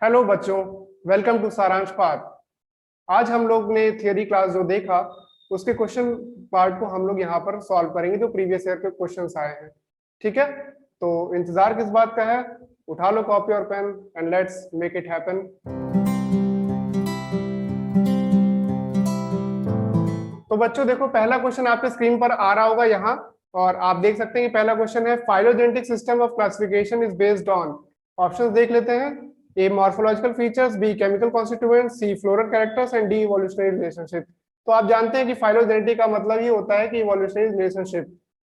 Hello बच्चों, welcome to सारांश पाठ। आज हम लोग ने थियरी क्लास जो देखा उसके क्वेश्चन पार्ट को हम लोग यहाँ पर सॉल्व करेंगे जो प्रीवियस ईयर के क्वेश्चंस आए हैं। ठीक है, तो इंतजार किस बात का है? उठा लो कॉपी और pen and let's make it happen. तो बच्चों देखो, पहला क्वेश्चन आपके स्क्रीन पर आ रहा होगा यहाँ, और आप देख सकते हैं कि पहला क्वेश्चन है phylogenetic system of classification is based on. Options देख लेते हैं। A morphological features, B chemical constituents, C floral characters and D evolutionary relationship. तो आप जानते हैं कि फाइलोजेनेटिक का मतलब ही होता है कि इवोल्यूशनरी रिलेशनशिप,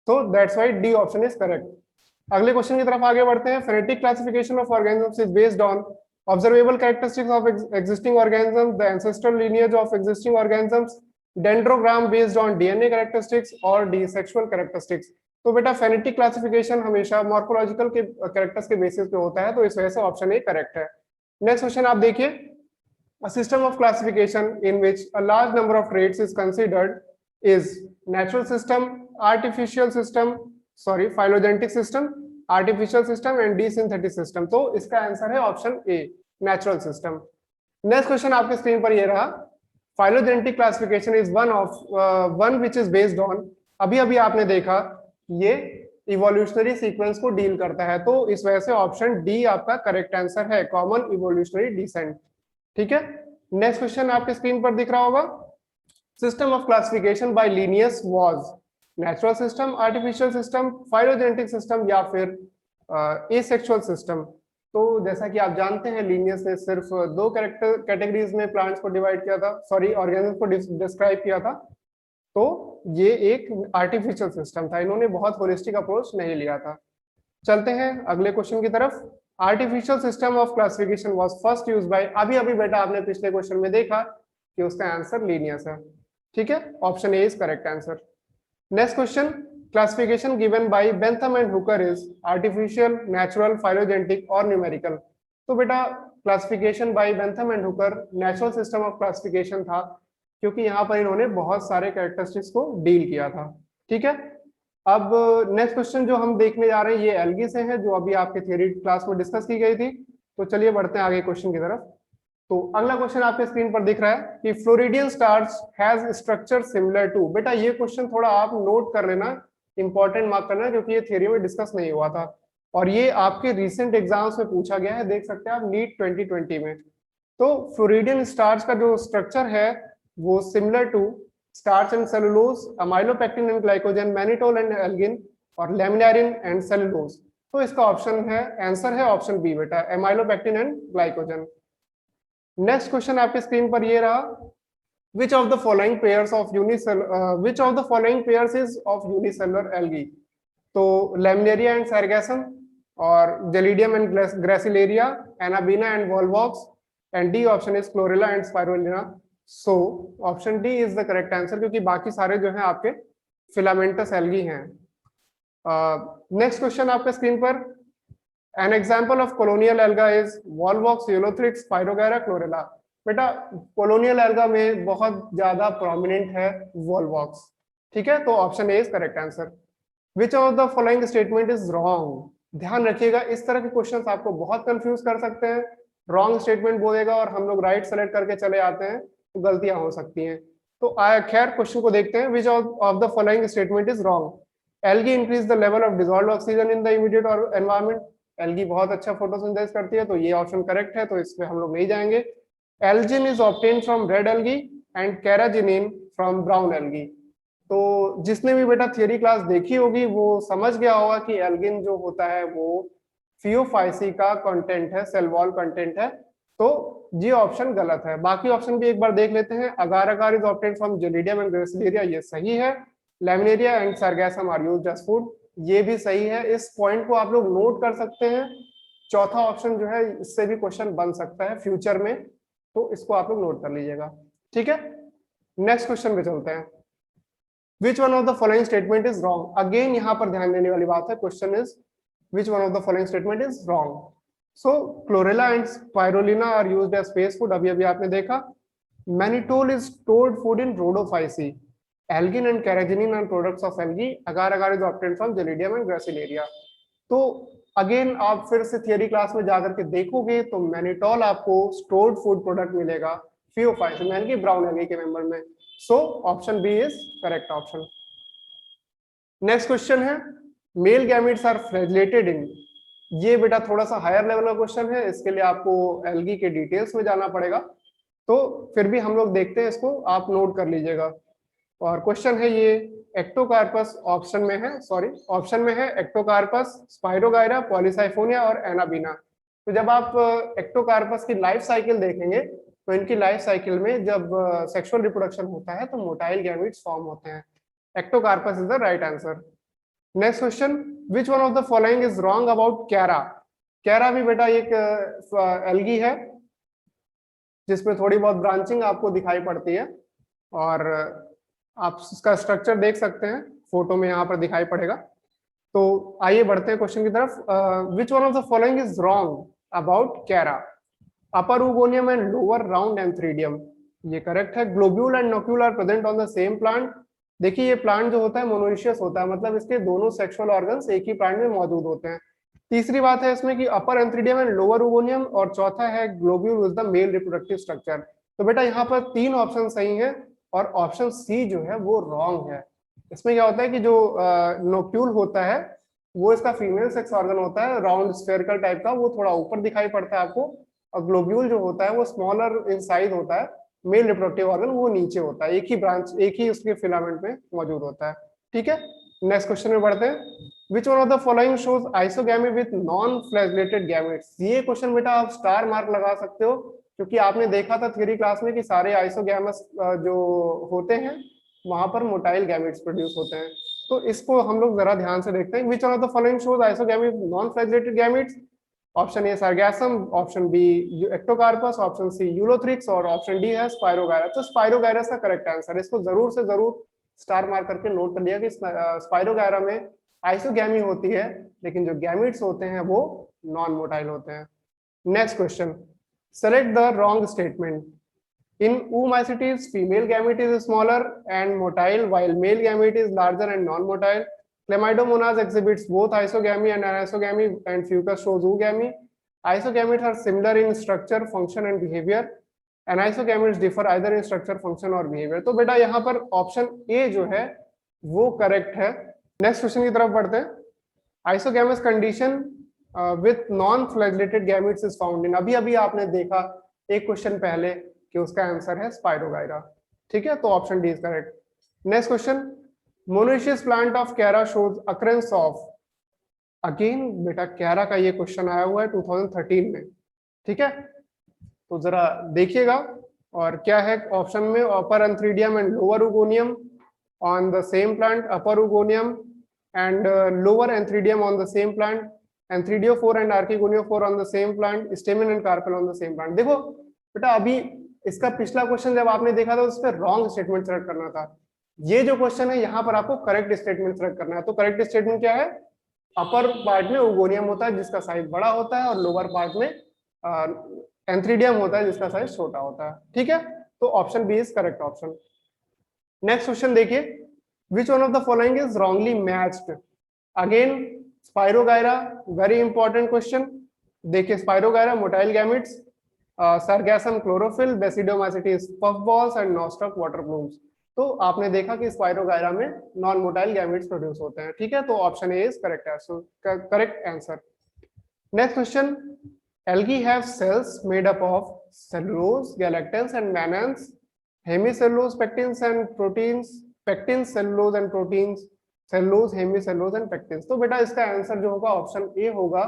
तो that's why D option is correct. अगले क्वेश्चन की तरफ आगे बढ़ते हैं। Phonetic classification of organisms is based on observable characteristics of existing organisms, the ancestral lineage of existing organisms, dendrogram based on DNA characteristics और D sexual characteristics. तो बेटा phonetic classification हमेशा मॉर्फोलॉजिकल के कैरेक्टर्स के बेसिस पे होता है, तो इस वजह से ऑप्शन ए करेक्ट है। नेक्स्ट क्वेश्चन आप देखिए। A system of classification in which a large number of traits is considered is natural system, artificial system, phylogenetic system, artificial system and desynthetic system। तो इसका आंसर है option A, natural system. Next question आपके screen पर ये रहा। Phylogenetic classification is one which is based on, अभी अभी आपने देखा ये इवोल्यूशनरी सीक्वेंस को डील करता है, तो इस वजह से ऑप्शन डी आपका करेक्ट आंसर है, कॉमन इवोल्यूशनरी डिसेंट। ठीक है, नेक्स्ट क्वेश्चन आपके स्क्रीन पर दिख रहा होगा। System of classification by Linnaeus was natural system, artificial system, phylogenetic system या फिर एसेक्सुअल सिस्टम। तो जैसा कि आप जानते हैं लीनियस ने सिर्फ दो कैटेगरीज में प्लांट्स को डिवाइड किया था, ऑर्गेनिज्म को डिस्क्राइब किया था, तो ये एक आर्टिफिशियल सिस्टम था, इन्होंने बहुत होलिस्टिक अप्रोच नहीं लिया था। चलते हैं अगले क्वेश्चन की तरफ। Artificial system of classification was first used by, अभी अभी बेटा आपने पिछले क्वेश्चन में देखा कि उसका आंसर लीनियस है। ठीक है, option A is correct answer. Next question, classification given by Bentham and Hooker is artificial, natural, phylogenetic और न्यूमेरिकल। तो बेटा classification bye Bentham and Hooker natural system of classification था, क्योंकि यहाँ पर इन्होंने बहुत सारे कैरेक्टरिस्टिक्स को डील किया था। ठीक है, अब नेक्स्ट क्वेश्चन जो हम देखने जा रहे हैं ये एल्गी से है, जो अभी आपके थ्योरी क्लास में डिस्कस की गई थी। तो चलिए बढ़ते हैं आगे क्वेश्चन की तरफ। तो अगला क्वेश्चन आपके स्क्रीन पर दिख रहा है कि floridean starch has structure similar to. बेटा ये क्वेश्चन थोड़ा आप नोट कर लेना, इंपॉर्टेंट मार्क करना, क्योंकि ये थ्योरी में डिस्कस नहीं हुआ था और ये आपके रिसेंट एग्जाम्स में पूछा गया है, देख सकते हैं आप नीट 2020 में। तो फ्लोरिडियन स्टार्च का जो स्ट्रक्चर है वो similar to starch and cellulose, amylopectin and glycogen, mannitol and algin और laminarin and cellulose। तो इसका ऑप्शन है, आंसर है ऑप्शन बी बेटा, amylopectin and glycogen। Next question आपके स्क्रीन पर ये रहा। which of the following pairs is of unicellular algae? तो laminaria and sargassum और gelidium and gracilaria, anabina and volvox and D option is chlorella and spirulina। So option D is the correct answer, क्योंकि बाकी सारे जो हैं आपके filamentous algae हैं। Next question आपके स्क्रीन पर, an example of colonial alga is Volvox, Ulothrix, Spirogyra, Chlorella. बेटा कॉलोनियल एल्गा में बहुत ज्यादा प्रोमिनेंट है वॉलवॉक्स। ठीक है, तो option A is correct answer. Which of the following statement is wrong. ध्यान रखिएगा, इस तरह के क्वेश्चन आपको बहुत कंफ्यूज कर सकते हैं। रॉन्ग स्टेटमेंट बोलेगा और हम लोग राइट सेलेक्ट करके चले आते हैं, तो गलतियां हो सकती हैं। तो खैर क्वेश्चन को देखते हैं। विच of the following statement is wrong. Algae increase the level of dissolved oxygen in the immediate environment. Algae बहुत अच्छा फोटोसिंथेसिस करती है, तो ये ऑप्शन करेक्ट है, तो इस पे हम लोग नहीं जाएंगे। Algin is obtain from red algae and carrageenan from brown algae. तो जिसने भी बेटा थियरी क्लास देखी होगी वो समझ गया होगा कि एल्गिन जो होता है वो फियोफाइसी का कंटेंट है, सेल वॉल कंटेंट है, तो ये ऑप्शन गलत है। बाकी ऑप्शन भी एक बार देख लेते हैं। Agar agar is obtained from Gelidium and Gracilaria, ये सही है। Laminaria and Sargassum are used as food, ये भी सही है। इस पॉइंट को आप लोग नोट कर सकते हैं। चौथा ऑप्शन जो है इससे भी क्वेश्चन बन सकता है फ्यूचर में, तो इसको आप लोग नोट कर लीजिएगा। ठीक है, नेक्स्ट क्वेश्चन पे चलते हैं। Which one of the following statement is wrong. Again यहाँ पर ध्यान देने वाली बात है, question is which one of the following statement is wrong। so chlorella and spirulina are used as space food, अभी अभी आपने देखा। mannitol is stored food in Rhodophyceae, algin and carrageenan are products of algae, agar agar is obtained from gelidium and gracilaria। तो again आप फिर से theory class में जाकर के देखोगे तो मैनिटोल आपको स्टोर्ड फूड प्रोडक्ट मिलेगा फियोफाइट यानी कि ब्राउन एल्गी के मेंबर में। So option B is correct option. Next question है male gametes are flagellated in. ये बेटा थोड़ा सा हायर लेवल का क्वेश्चन है, इसके लिए आपको एल्गी के डिटेल्स में जाना पड़ेगा, तो फिर भी हम लोग देखते हैं इसको, आप नोट कर लीजिएगा। और क्वेश्चन है ये एक्टोकार्पस ऑप्शन में है, सॉरी ऑप्शन में है एक्टोकार्पस, स्पाइरोगायरा, पॉलीसाइफोनिया और एनाबीना। तो जब आप एक्टोकार्पस की लाइफ साइकिल देखेंगे तो इनकी लाइफ साइकिल में जब सेक्सुअल रिप्रोडक्शन होता है तो मोटाइल गैमेट्स फॉर्म होते हैं। Ectocarpus is the right answer. Next question, which one of the following is wrong about Chara. Chara भी बेटा एक एल्गी है जिसमें थोड़ी बहुत ब्रांचिंग आपको दिखाई पड़ती है, और आप इसका स्ट्रक्चर देख सकते हैं, फोटो में यहाँ पर दिखाई पड़ेगा। तो आइए बढ़ते हैं क्वेश्चन की तरफ। Which one of the following is wrong about Chara. Upper oogonium and lower round antheridium, ये करेक्ट है। Globule and nucule are present on the same plant. देखिए ये प्लांट जो होता है मोनोइशियस होता है, मतलब इसके दोनों सेक्सुअल ऑर्गन्स एक ही प्लांट में मौजूद होते हैं। तीसरी बात है इसमें कि अपर एंथ्रीडियम एंड लोअर ऊगोनियम, और चौथा है globule is the male reproductive structure. तो बेटा यहाँ पर 3 ऑप्शन सही है और ऑप्शन सी जो है वो रॉन्ग है। इसमें क्या होता है कि जो नोक्यूल होता है वो इसका फीमेल सेक्स ऑर्गन होता है, राउंड स्फेरिकल टाइप का, वो थोड़ा ऊपर दिखाई पड़ता है आपको, और ग्लोब्यूल जो होता है वो स्मॉलर इन साइज होता है, मेल रिप्रोडक्टिव ऑर्गन वो नीचे होता है, एक ही ब्रांच एक ही उसके फिलामेंट में मौजूद होता है। ठीक है, नेक्स्ट क्वेश्चन में बढ़ते हैं। Which one of the following shows isogamy with non flagellated gametes. ये क्वेश्चन बेटा आप स्टार मार्क लगा सकते हो, क्योंकि आपने देखा था थ्योरी क्लास में कि सारे आइसोगैमस जो होते हैं वहां पर मोटाइल गैमेट्स प्रोड्यूस होते हैं। तो इसको हम लोग जरा ध्यान से देखते हैं। Which one of the following shows isogamy non flagellated gametes. Option A Sargassum, option B Ectocarpus, option C Ulothrix और ऑप्शन डी है स्पाइरोगायरा। तो स्पाइरोगायरस का करेक्ट आंसर, इसको जरूर से जरूर स्टार मार्क करके नोट कर लिया कि स्पाइरोगायरा में आइसोगैमी होती है, लेकिन जो गैमेट्स होते हैं वो नॉन मोटाइल होते हैं। Next question, select the wrong statement. In oomycetes, female gamete is smaller and motile, while male gamete is larger and non-motile. Chlamydomonas exhibits both isogamy and anisogamy, and Fucus shows oogamy. Isogametes are similar in structure, function, and behavior. Anisogametes differ either in structure, function, or behavior. तो बेटा यहाँ पर option A जो है वो correct है। Next question की तरफ बढ़ते हैं। Isogamous condition with non flagellated gametes is found in. अभी अभी आपने देखा एक क्वेश्चन पहले कि उसका आंसर है स्पाइरोगायरा। ठीक है, तो option D is correct. Next question, monoecious plant of Chara shows occurrence of. Again बेटा कैरा का ये क्वेश्चन आया हुआ है 2013 में। ठीक है, तो जरा देखिएगा। और क्या है ऑप्शन में, upper antheridium and lower oogonium on the same plant, upper oogonium and lower antheridium on the same plant, antheridiophore and archegoniophore on the same plant, stamen and carpel on the same plant. देखो बेटा अभी इसका पिछला question जब आपने देखा था उस पर रॉन्ग स्टेटमेंट सेलेक्ट करना था। ये जो क्वेश्चन है यहाँ पर आपको करेक्ट स्टेटमेंट सेलेक्ट करना है। तो करेक्ट स्टेटमेंट क्या है, अपर पार्ट में ऊगोनियम होता है जिसका साइज बड़ा होता है, और लोअर पार्ट में एंथ्रीडियम होता है जिसका साइज छोटा होता है। ठीक है, तो option B is correct option. Next question देखिए, which one of the following is wrongly matched. Again Spirogyra, very important question. देखिए Spirogyra motile gametes, Sargassum chlorophyll, Basidiomycetes puff balls and Nostoc water blooms. तो आपने देखा कि spirogyra में non motile gametes produce होते हैं। ठीक है, तो option A is correct answer. Next question, algae have cells made up of cellulose, galactans and mannans, hemicellulose, pectins and proteins, pectins, cellulose and proteins, cellulose, hemicellulose and pectins. तो बेटा इसका answer जो होगा ऑप्शन ए होगा,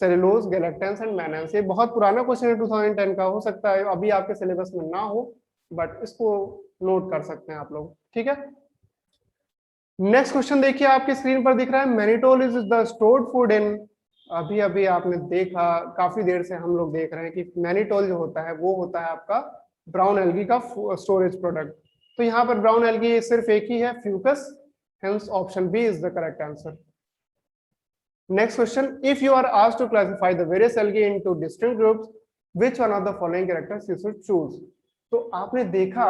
cellulose, galactans and mannans. ये बहुत पुराना question है 2010 का, हो सकता है अभी आपके सिलेबस में ना हो, बट इसको नोट कर सकते हैं आप लोग। ठीक है, नेक्स्ट क्वेश्चन देखिए आपकी स्क्रीन पर दिख रहा है, mannitol is the stored food in. अभी अभी आपने देखा, काफी देर से हम लोग देख रहे हैं कि मैनिटोल जो होता है वो होता है आपका ब्राउन एल्गी का स्टोरेज प्रोडक्ट। तो यहाँ पर ब्राउन एल्गी सिर्फ एक ही है, Fucus, hence option B is the correct answer. Next question, if you are asked to classify the various algae into distinct groups, which one of the following characters you should choose? तो आपने देखा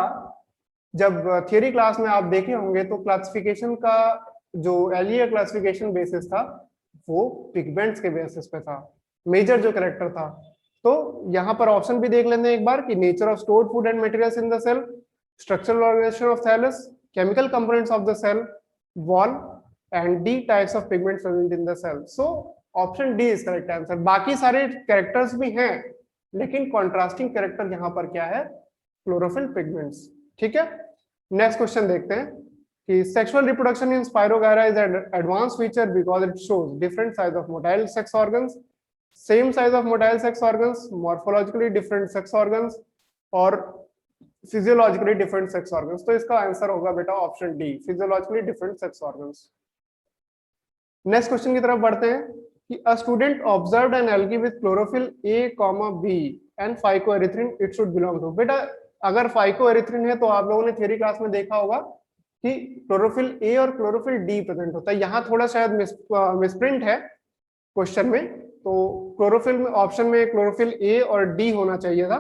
जब theory class में आप देखे होंगे तो classification का जो एलियर क्लासिफिकेशन बेसिस था वो पिगमेंट्स के बेसिस पे था, मेजर जो कैरेक्टर था। तो यहाँ पर ऑप्शन भी देख लेते हैं एक बार कि nature of stored food and materials in the cell, structural organisation of thallus, chemical components of the cell wall and the types of pigments present in the cell. So option D is correct answer. बाकी सारे characters भी हैं, लेकिन contrasting character यहाँ पर क्या है, chlorophyll pigments. ठीक है, नेक्स्ट क्वेश्चन देखते हैं कि sexual reproduction in Spirogyra is an advance feature because it shows different size of motile sex organs, same size of motile sex organs, morphologically different sex organs और physiologically different sex organs. तो इसका answer होगा बेटा option D, physiologically different sex organs. Next question की तरफ बढ़ते हैं कि a student observed an algae with chlorophyll A, B and phycoerythrin, it should belong to. बेटा अगर फाइकोएरिथ्रिन है तो आप लोगों ने थ्योरी क्लास में देखा होगा कि क्लोरोफिल ए और क्लोरोफिल डी प्रेजेंट होता है। यहाँ थोड़ा शायद मिसप्रिंट है क्वेश्चन में, तो क्लोरोफिल में ऑप्शन में क्लोरोफिल ए और डी होना चाहिए था।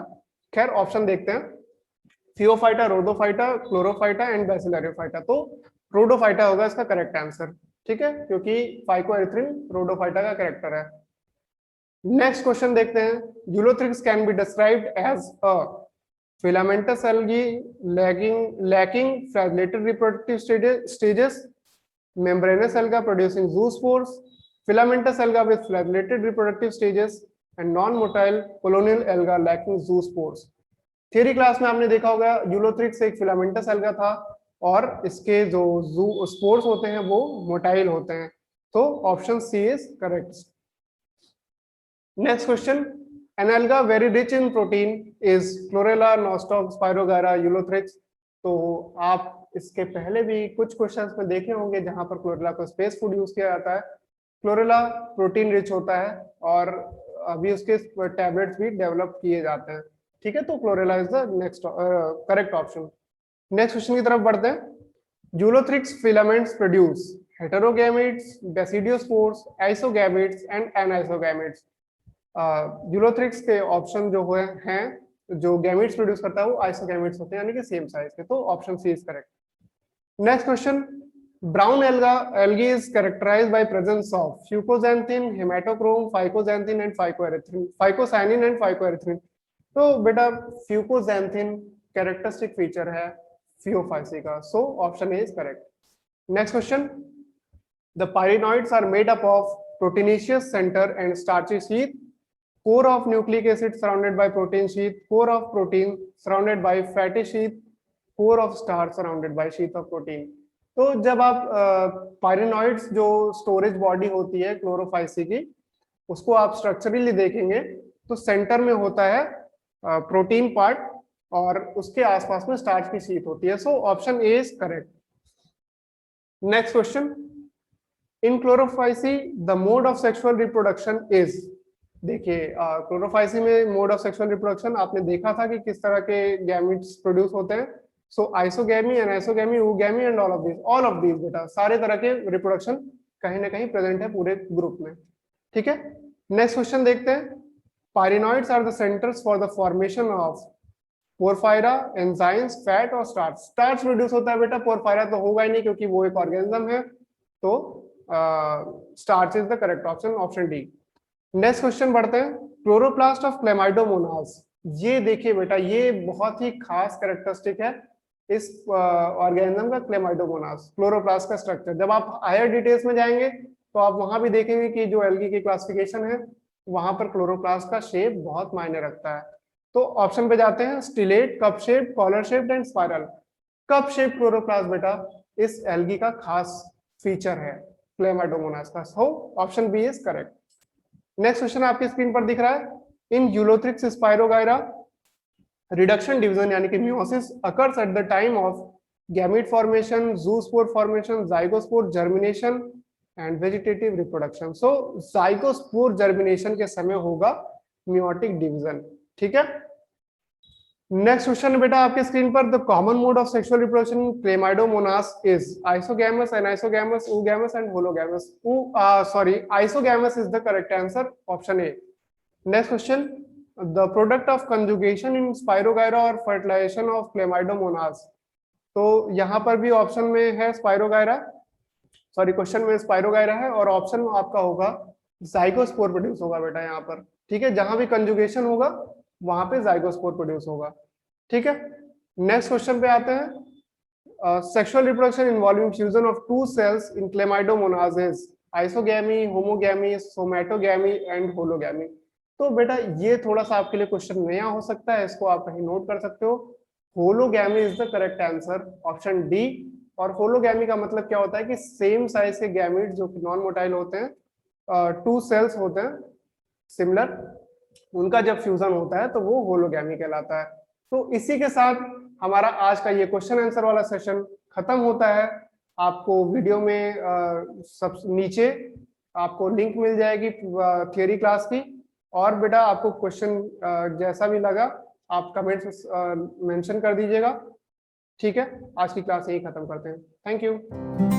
खैर ऑप्शन देखते हैं, phaeophyta, rhodophyta, chlorophyta and bacillariophyta. तो रोडोफाइटा होगा इसका करेक्ट आंसर। ठीक है, क्योंकि फाइकोएरिथ्रिन रोडोफाइटा का कैरेक्टर है। नेक्स्ट क्वेश्चन देखते हैं, ulothrix can be described as a filamentous algae lacking fragmented reproductive stages, membranous alga producing zoospores, filamentous alga with fragmented reproductive stages and non-motile colonial alga lacking zoospores। Theory class में आपने देखा होगा Ulothrix एक filamentous alga था और इसके जो जू स्पोर्स होते हैं वो मोटाइल होते हैं। तो option C is correct. Next question, an alga very rich in protein is Chlorella, Nostoc, Spirogyra, Ulothrix। तो आप इसके पहले भी कुछ क्वेश्चंस में देखे होंगे जहां पर क्लोरेला को स्पेस फूड यूज किया जाता है। क्लोरेला प्रोटीन रिच होता है और अभी उसके टैबलेट्स भी डेवलप किए जाते हैं। ठीक है, तो Chlorella is the next correct option. Next question की तरफ बढ़ते हैं, Ulothrix filaments produce heterogametes, basidiospores, isogametes and anisogametes. Ulothrix के ऑप्शन जो हैं जो गैमेट्स प्रोड्यूस करता है वो आइसोगैमेट्स होते हैं, यानी कि सेम साइज के। तो option C is correct. Next question, brown algae is characterized by presence of fucoxanthin, hematochrome, phycoxanthin and phycoerythrin, phycocyanin and phycoerythrin। तो बेटा फ्यूकोजैंथिन कैरेक्टरिस्टिक फीचर है फियोफाइसी का, so option A is correct. Next question, the pyrenoids are made up of proteinaceous centre and starchy sheath, core of nucleic acid surrounded by protein sheath, core of protein surrounded by fatty sheath, core of starch surrounded by sheath of protein। तो जब आप पाइरिनॉइड्स जो storage body होती है Chlorophyceae की, उसको आप structurally देखेंगे तो सेंटर में होता है प्रोटीन पार्ट और उसके आसपास में स्टार्च की शीट होती है। सो option A is correct. Next question, in Chlorophyceae the mode of sexual reproduction is. देखिए क्लोरोफाइसी में मोड ऑफ सेक्सुअल रिप्रोडक्शन आपने देखा था कि किस तरह के गैमेट्स प्रोड्यूस होते हैं। So isogamy, anisogamy, oogamy and all of these बेटा सारे तरह के रिप्रोडक्शन कहीं ना कहीं प्रेजेंट है पूरे ग्रुप में। ठीक है, नेक्स्ट क्वेश्चन देखते हैं, pyrenoids are the centres for the formation of porphyra, enzymes, fat और स्टार्च। स्टार्च प्रोड्यूस होता है बेटा, पोरफायरा तो होगा ही नहीं क्योंकि वो एक ऑर्गेनिज्म है। तो starch is the correct option, option D. Next question बढ़ते हैं, क्लोरोप्लास्ट ऑफ क्लेमाइडोमोनास। ये देखिए बेटा ये बहुत ही खास कैरेक्टरिस्टिक है इस ऑर्गेनिज्म का, क्लेमाइडोमोनास क्लोरोप्लास्ट का स्ट्रक्चर। जब आप हायर डिटेल्स में जाएंगे तो आप वहां भी देखेंगे कि जो एल्गी की क्लासिफिकेशन है वहां पर क्लोरोप्लास्ट का शेप बहुत मायने रखता है। तो ऑप्शन पे जाते हैं, stellate, cup shape, collar shape and spiral. Cup shape chloroplast बेटा इस एल्गी का खास फीचर है क्लेमाइडोमोनास का। So option B is correct. Next question आपकी स्क्रीन पर दिख रहा है, in Ulothrix Spirogyra reduction division यानी कि meiosis occurs at the time of gamete formation, zoospore formation, zygospore germination and vegetative reproduction. So zygospore germination के समय होगा मियोटिक डिवीजन। ठीक है, नेक्स्ट क्वेश्चन बेटा आपके स्क्रीन पर, the common mode of sexual reproduction in Chlamydomonas is isogamous, anisogamous, oogamous and hologamous. Isogamous is the correct answer, option A. Next question, the product of conjugation in Spirogyra और fertilization of Chlamydomonas. तो यहाँ पर भी option में है Spirogyra sorry question में Spirogyra है और ऑप्शन में आपका होगा जाइगोस्पोर प्रोड्यूस होगा बेटा यहाँ पर। ठीक है, जहां भी कंजुगेशन होगा वहां पे जाइगोस्पोर प्रोड्यूस होगा। ठीक है, नेक्स्ट क्वेश्चन पे आते हैं। Sexual reproduction involving fusion of two cells in Chlamydomonas is isogamy, homogamy, somatogamy and hologamy. तो बेटा ये थोड़ा सा आपके लिए क्वेश्चन नया हो सकता है, इसको आप कहीं नोट कर सकते हो। Hologamy is the correct answer, option D. और होलोगैमी का मतलब क्या होता है कि सेम साइज के गैमेट जो कि नॉन मोटाइल होते हैं, टू सेल्स होते हैं सिमिलर, उनका जब फ्यूजन होता है तो वो होलोगैमी कहलाता है। तो इसी के साथ हमारा आज का ये क्वेश्चन आंसर वाला सेशन खत्म होता है। आपको वीडियो में सब नीचे आपको लिंक मिल जाएगी थियरी क्लास की। और बेटा आपको क्वेश्चन जैसा भी लगा आप कमेंट्स मेंशन कर दीजिएगा। ठीक है, आज की क्लास यही खत्म करते हैं। Thank you.